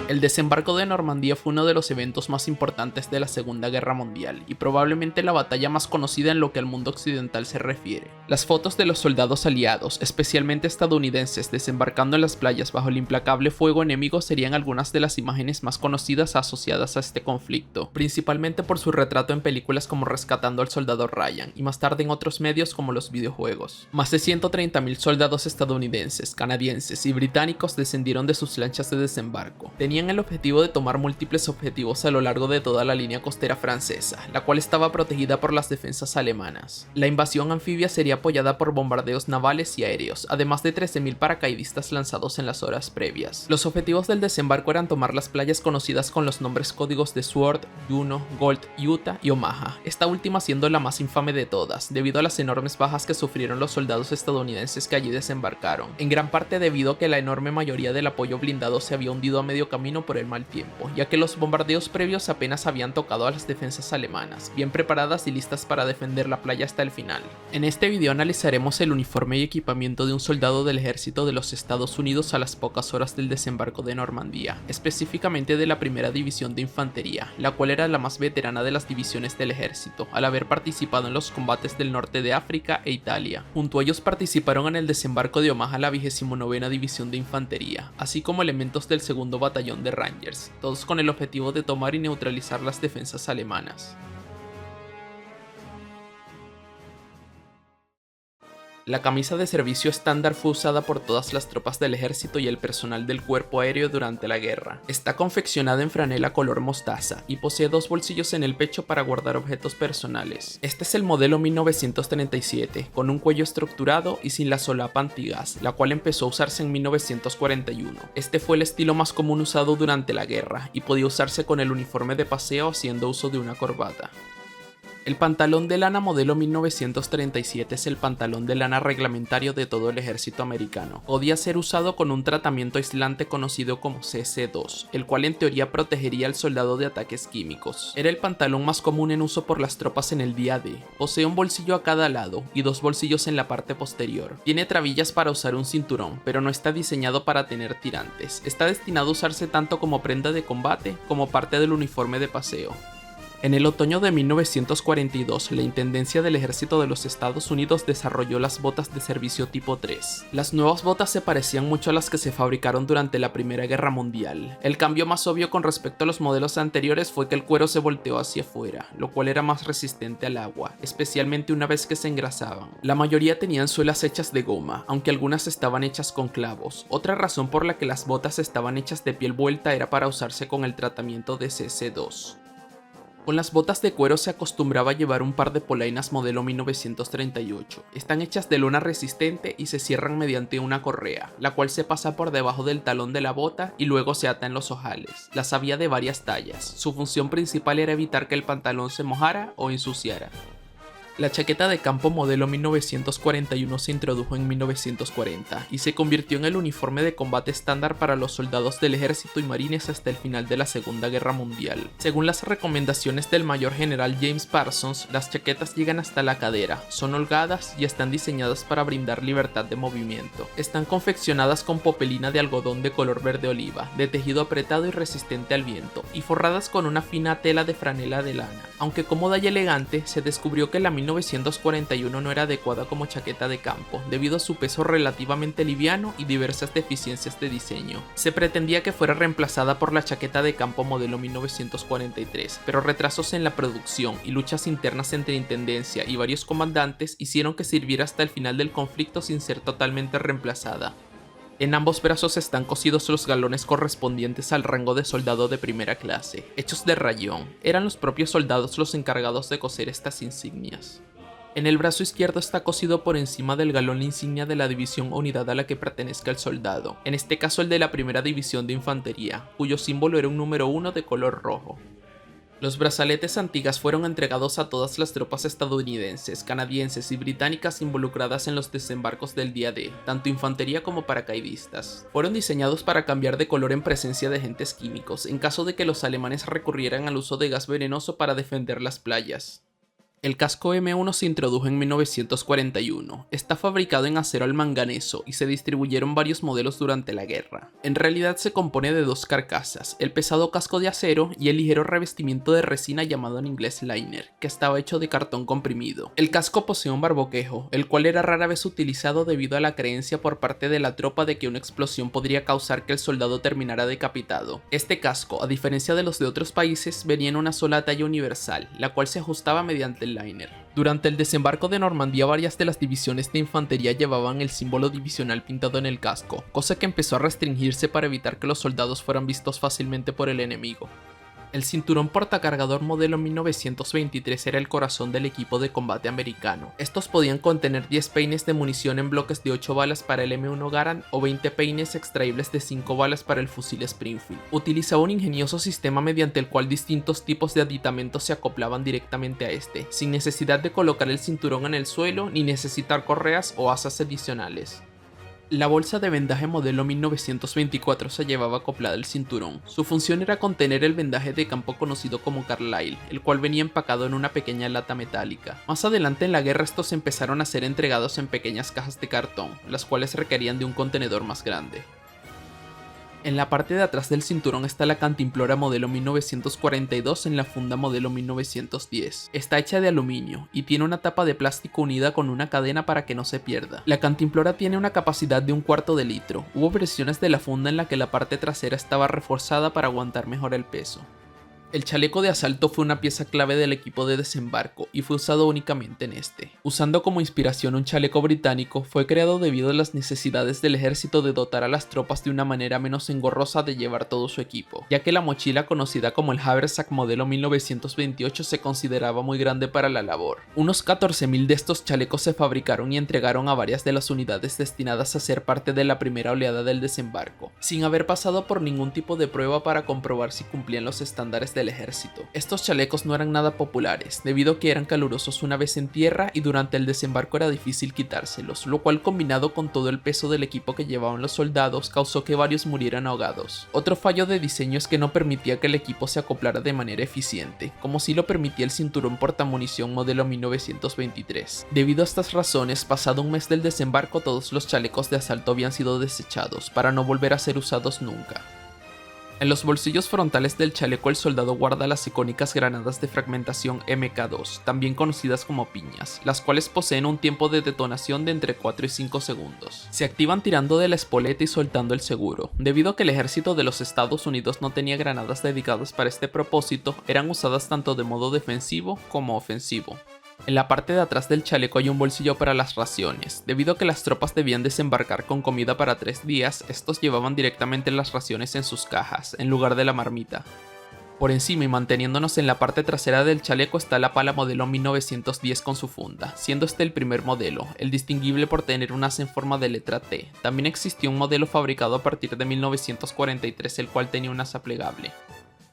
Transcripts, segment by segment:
El desembarco de Normandía fue uno de los eventos más importantes de la Segunda Guerra Mundial y probablemente la batalla más conocida en lo que al mundo occidental se refiere. Las fotos de los soldados aliados, especialmente estadounidenses, desembarcando en las playas bajo el implacable fuego enemigo serían algunas de las imágenes más conocidas asociadas a este conflicto, principalmente por su retrato en películas como Rescatando al Soldado Ryan y más tarde en otros medios como los videojuegos. Más de 130.000 soldados estadounidenses, canadienses y británicos descendieron de sus lanchas de desembarco. Tenían el objetivo de tomar múltiples objetivos a lo largo de toda la línea costera francesa, la cual estaba protegida por las defensas alemanas. La invasión anfibia sería apoyada por bombardeos navales y aéreos, además de 13.000 paracaidistas lanzados en las horas previas. Los objetivos del desembarco eran tomar las playas conocidas con los nombres códigos de Sword, Juno, Gold, Utah y Omaha, esta última siendo la más infame de todas, debido a las enormes bajas que sufrieron los soldados estadounidenses que allí desembarcaron, en gran parte debido a que la enorme mayoría del apoyo blindado se había hundido a medio camino por el mal tiempo, ya que los bombardeos previos apenas habían tocado a las defensas alemanas, bien preparadas y listas para defender la playa hasta el final. En este video analizaremos el uniforme y equipamiento de un soldado del ejército de los Estados Unidos a las pocas horas del desembarco de Normandía, específicamente de la primera división de infantería, la cual era la más veterana de las divisiones del ejército, al haber participado en los combates del norte de África e Italia. Junto a ellos participaron en el desembarco de Omaha la 29ª división de infantería, así como elementos del segundo batallón de Rangers, todos con el objetivo de tomar y neutralizar las defensas alemanas. La camisa de servicio estándar fue usada por todas las tropas del ejército y el personal del cuerpo aéreo durante la guerra. Está confeccionada en franela color mostaza y posee dos bolsillos en el pecho para guardar objetos personales. Este es el modelo 1937, con un cuello estructurado y sin la solapa antigas, la cual empezó a usarse en 1941. Este fue el estilo más común usado durante la guerra y podía usarse con el uniforme de paseo haciendo uso de una corbata. El pantalón de lana modelo 1937 es el pantalón de lana reglamentario de todo el ejército americano. Podía ser usado con un tratamiento aislante conocido como CC2, el cual en teoría protegería al soldado de ataques químicos. Era el pantalón más común en uso por las tropas en el día D. Posee un bolsillo a cada lado y dos bolsillos en la parte posterior. Tiene trabillas para usar un cinturón, pero no está diseñado para tener tirantes. Está destinado a usarse tanto como prenda de combate como parte del uniforme de paseo. En el otoño de 1942, la Intendencia del Ejército de los Estados Unidos desarrolló las botas de servicio tipo 3. Las nuevas botas se parecían mucho a las que se fabricaron durante la Primera Guerra Mundial. El cambio más obvio con respecto a los modelos anteriores fue que el cuero se volteó hacia afuera, lo cual era más resistente al agua, especialmente una vez que se engrasaban. La mayoría tenían suelas hechas de goma, aunque algunas estaban hechas con clavos. Otra razón por la que las botas estaban hechas de piel vuelta era para usarse con el tratamiento de CC2. Con las botas de cuero se acostumbraba a llevar un par de polainas modelo 1938. Están hechas de lona resistente y se cierran mediante una correa, la cual se pasa por debajo del talón de la bota y luego se ata en los ojales. Las había de varias tallas. Su función principal era evitar que el pantalón se mojara o ensuciara. La chaqueta de campo modelo 1941 se introdujo en 1940 y se convirtió en el uniforme de combate estándar para los soldados del ejército y marines hasta el final de la Segunda Guerra Mundial. Según las recomendaciones del mayor general James Parsons, las chaquetas llegan hasta la cadera, son holgadas y están diseñadas para brindar libertad de movimiento. Están confeccionadas con popelina de algodón de color verde oliva, de tejido apretado y resistente al viento, y forradas con una fina tela de franela de lana. Aunque cómoda y elegante, se descubrió que la 1941 no era adecuada como chaqueta de campo, debido a su peso relativamente liviano y diversas deficiencias de diseño. Se pretendía que fuera reemplazada por la chaqueta de campo modelo 1943, pero retrasos en la producción y luchas internas entre intendencia y varios comandantes hicieron que sirviera hasta el final del conflicto sin ser totalmente reemplazada. En ambos brazos están cosidos los galones correspondientes al rango de soldado de primera clase, hechos de rayón. Eran los propios soldados los encargados de coser estas insignias. En el brazo izquierdo está cosido por encima del galón la insignia de la división o unidad a la que pertenezca el soldado, en este caso el de la primera división de infantería, cuyo símbolo era un número 1 de color rojo. Los brazaletes antigas fueron entregados a todas las tropas estadounidenses, canadienses y británicas involucradas en los desembarcos del día D, tanto infantería como paracaidistas. Fueron diseñados para cambiar de color en presencia de agentes químicos, en caso de que los alemanes recurrieran al uso de gas venenoso para defender las playas. El casco M1 se introdujo en 1941, está fabricado en acero al manganeso y se distribuyeron varios modelos durante la guerra. En realidad se compone de dos carcasas, el pesado casco de acero y el ligero revestimiento de resina llamado en inglés liner, que estaba hecho de cartón comprimido. El casco posee un barboquejo, el cual era rara vez utilizado debido a la creencia por parte de la tropa de que una explosión podría causar que el soldado terminara decapitado. Este casco, a diferencia de los de otros países, venía en una sola talla universal, la cual se ajustaba mediante liner. Durante el desembarco de Normandía, varias de las divisiones de infantería llevaban el símbolo divisional pintado en el casco, cosa que empezó a restringirse para evitar que los soldados fueran vistos fácilmente por el enemigo. El cinturón portacargador modelo 1923 era el corazón del equipo de combate americano. Estos podían contener 10 peines de munición en bloques de 8 balas para el M1 Garand o 20 peines extraíbles de 5 balas para el fusil Springfield. Utilizaba un ingenioso sistema mediante el cual distintos tipos de aditamentos se acoplaban directamente a este, sin necesidad de colocar el cinturón en el suelo ni necesitar correas o asas adicionales. La bolsa de vendaje modelo 1924 se llevaba acoplada al cinturón. Su función era contener el vendaje de campo conocido como Carlyle, el cual venía empacado en una pequeña lata metálica. Más adelante en la guerra estos empezaron a ser entregados en pequeñas cajas de cartón, las cuales requerían de un contenedor más grande. En la parte de atrás del cinturón está la cantimplora modelo 1942 en la funda modelo 1910. Está hecha de aluminio y tiene una tapa de plástico unida con una cadena para que no se pierda. La cantimplora tiene una capacidad de 1/4 de litro. Hubo versiones de la funda en la que la parte trasera estaba reforzada para aguantar mejor el peso. El chaleco de asalto fue una pieza clave del equipo de desembarco y fue usado únicamente en este. Usando como inspiración un chaleco británico, fue creado debido a las necesidades del ejército de dotar a las tropas de una manera menos engorrosa de llevar todo su equipo, ya que la mochila conocida como el Haversack modelo 1928 se consideraba muy grande para la labor. Unos 14.000 de estos chalecos se fabricaron y entregaron a varias de las unidades destinadas a ser parte de la primera oleada del desembarco, sin haber pasado por ningún tipo de prueba para comprobar si cumplían los estándares del ejército. Estos chalecos no eran nada populares, debido a que eran calurosos una vez en tierra y durante el desembarco era difícil quitárselos, lo cual combinado con todo el peso del equipo que llevaban los soldados causó que varios murieran ahogados. Otro fallo de diseño es que no permitía que el equipo se acoplara de manera eficiente, como sí lo permitía el cinturón portamunición modelo 1923. Debido a estas razones, pasado un mes del desembarco todos los chalecos de asalto habían sido desechados, para no volver a ser usados nunca. En los bolsillos frontales del chaleco el soldado guarda las icónicas granadas de fragmentación MK2, también conocidas como piñas, las cuales poseen un tiempo de detonación de entre 4 y 5 segundos. Se activan tirando de la espoleta y soltando el seguro. Debido a que el ejército de los Estados Unidos no tenía granadas dedicadas para este propósito, eran usadas tanto de modo defensivo como ofensivo. En la parte de atrás del chaleco hay un bolsillo para las raciones. Debido a que las tropas debían desembarcar con comida para 3 días, estos llevaban directamente las raciones en sus cajas, en lugar de la marmita. Por encima y manteniéndonos en la parte trasera del chaleco está la pala modelo 1910 con su funda, siendo este el primer modelo, el distinguible por tener un asa en forma de letra T. También existió un modelo fabricado a partir de 1943 el cual tenía un asa plegable.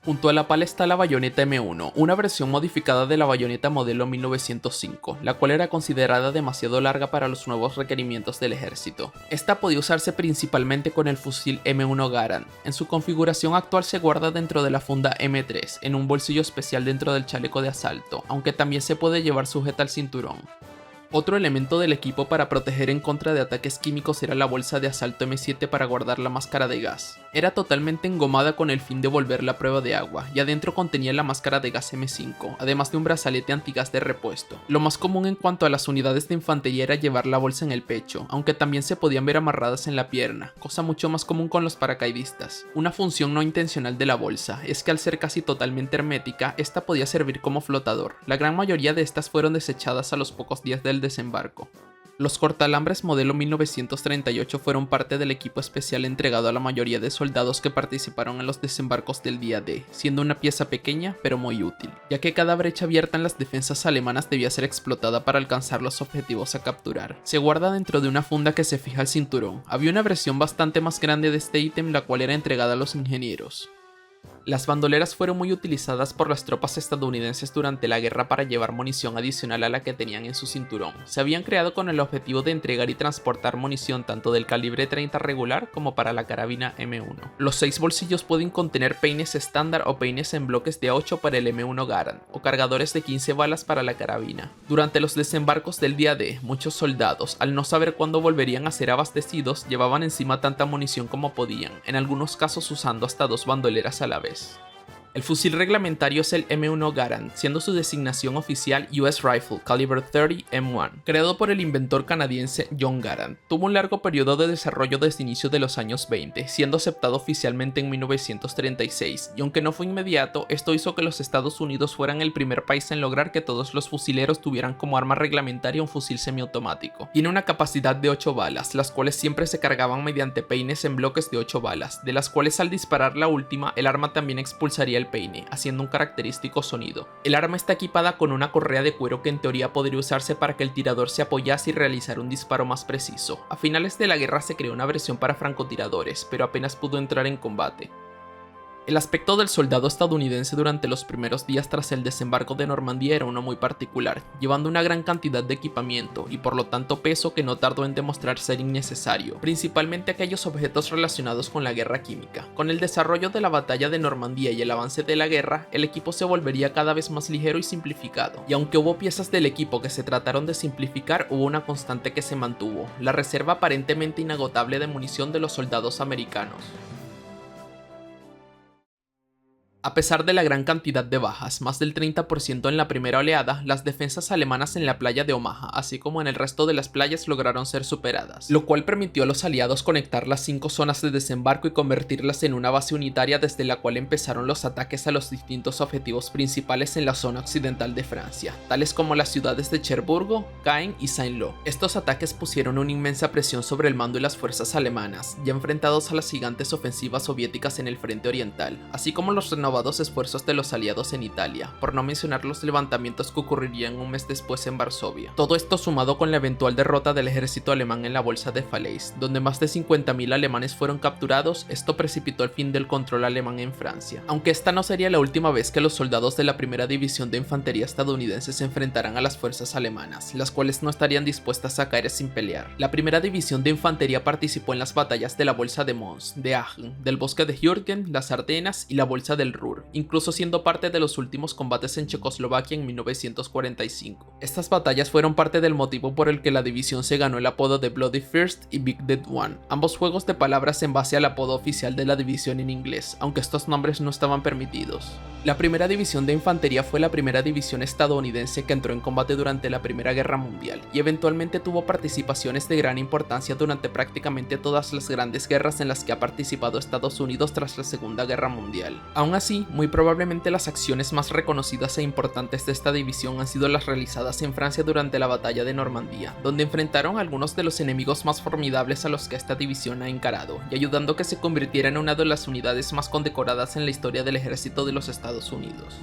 Junto a la pala está la bayoneta M1, una versión modificada de la bayoneta modelo 1905, la cual era considerada demasiado larga para los nuevos requerimientos del ejército. Esta podía usarse principalmente con el fusil M1 Garand. En su configuración actual se guarda dentro de la funda M3, en un bolsillo especial dentro del chaleco de asalto, aunque también se puede llevar sujeta al cinturón. Otro elemento del equipo para proteger en contra de ataques químicos era la bolsa de asalto M7 para guardar la máscara de gas. Era totalmente engomada con el fin de volverla a prueba de agua, y adentro contenía la máscara de gas M5, además de un brazalete antigas de repuesto. Lo más común en cuanto a las unidades de infantería era llevar la bolsa en el pecho, aunque también se podían ver amarradas en la pierna, cosa mucho más común con los paracaidistas. Una función no intencional de la bolsa es que al ser casi totalmente hermética, esta podía servir como flotador. La gran mayoría de estas fueron desechadas a los pocos días del desembarco. Los cortalambres modelo 1938 fueron parte del equipo especial entregado a la mayoría de soldados que participaron en los desembarcos del día D, siendo una pieza pequeña pero muy útil, ya que cada brecha abierta en las defensas alemanas debía ser explotada para alcanzar los objetivos a capturar. Se guarda dentro de una funda que se fija al cinturón. Había una versión bastante más grande de este ítem, la cual era entregada a los ingenieros. Las bandoleras fueron muy utilizadas por las tropas estadounidenses durante la guerra para llevar munición adicional a la que tenían en su cinturón. Se habían creado con el objetivo de entregar y transportar munición tanto del calibre 30 regular como para la carabina M1. Los 6 bolsillos pueden contener peines estándar o peines en bloques de 8 para el M1 Garand, o cargadores de 15 balas para la carabina. Durante los desembarcos del día D, muchos soldados, al no saber cuándo volverían a ser abastecidos, llevaban encima tanta munición como podían, en algunos casos usando hasta 2 bandoleras a la vez. El fusil reglamentario es el M1 Garand, siendo su designación oficial US Rifle Caliber 30 M1. Creado por el inventor canadiense John Garand, tuvo un largo periodo de desarrollo desde inicio de los años 20, siendo aceptado oficialmente en 1936, y aunque no fue inmediato, esto hizo que los Estados Unidos fueran el primer país en lograr que todos los fusileros tuvieran como arma reglamentaria un fusil semiautomático. Tiene una capacidad de 8 balas, las cuales siempre se cargaban mediante peines en bloques de 8 balas, de las cuales al disparar la última, el arma también expulsaría el peine, haciendo un característico sonido. El arma está equipada con una correa de cuero que en teoría podría usarse para que el tirador se apoyase y realizara un disparo más preciso. A finales de la guerra se creó una versión para francotiradores, pero apenas pudo entrar en combate. El aspecto del soldado estadounidense durante los primeros días tras el desembarco de Normandía era uno muy particular, llevando una gran cantidad de equipamiento y por lo tanto peso que no tardó en demostrar ser innecesario, principalmente aquellos objetos relacionados con la guerra química. Con el desarrollo de la batalla de Normandía y el avance de la guerra, el equipo se volvería cada vez más ligero y simplificado, y aunque hubo piezas del equipo que se trataron de simplificar, hubo una constante que se mantuvo: la reserva aparentemente inagotable de munición de los soldados americanos. A pesar de la gran cantidad de bajas, más del 30% en la primera oleada, las defensas alemanas en la playa de Omaha, así como en el resto de las playas, lograron ser superadas, lo cual permitió a los aliados conectar las 5 zonas de desembarco y convertirlas en una base unitaria desde la cual empezaron los ataques a los distintos objetivos principales en la zona occidental de Francia, tales como las ciudades de Cherburgo, Caen y Saint-Lô. Estos ataques pusieron una inmensa presión sobre el mando y las fuerzas alemanas, ya enfrentados a las gigantes ofensivas soviéticas en el frente oriental, así como los renovados esfuerzos de los aliados en Italia, por no mencionar los levantamientos que ocurrirían un mes después en Varsovia. Todo esto sumado con la eventual derrota del ejército alemán en la bolsa de Falaise, donde más de 50.000 alemanes fueron capturados, esto precipitó el fin del control alemán en Francia. Aunque esta no sería la última vez que los soldados de la primera división de infantería estadounidense se enfrentarán a las fuerzas alemanas, las cuales no estarían dispuestas a caer sin pelear. La primera división de infantería participó en las batallas de la bolsa de Mons, de Aachen, del bosque de Jürgen, las Ardenas y la bolsa del Ruhr, incluso siendo parte de los últimos combates en Checoslovaquia en 1945. Estas batallas fueron parte del motivo por el que la división se ganó el apodo de Bloody First y Big Dead One, ambos juegos de palabras en base al apodo oficial de la división en inglés, aunque estos nombres no estaban permitidos. La primera división de infantería fue la primera división estadounidense que entró en combate durante la Primera Guerra Mundial, y eventualmente tuvo participaciones de gran importancia durante prácticamente todas las grandes guerras en las que ha participado Estados Unidos tras la Segunda Guerra Mundial. Aún así, muy probablemente las acciones más reconocidas e importantes de esta división han sido las realizadas en Francia durante la batalla de Normandía, donde enfrentaron a algunos de los enemigos más formidables a los que esta división ha encarado, y ayudando a que se convirtiera en una de las unidades más condecoradas en la historia del ejército de los Estados Unidos.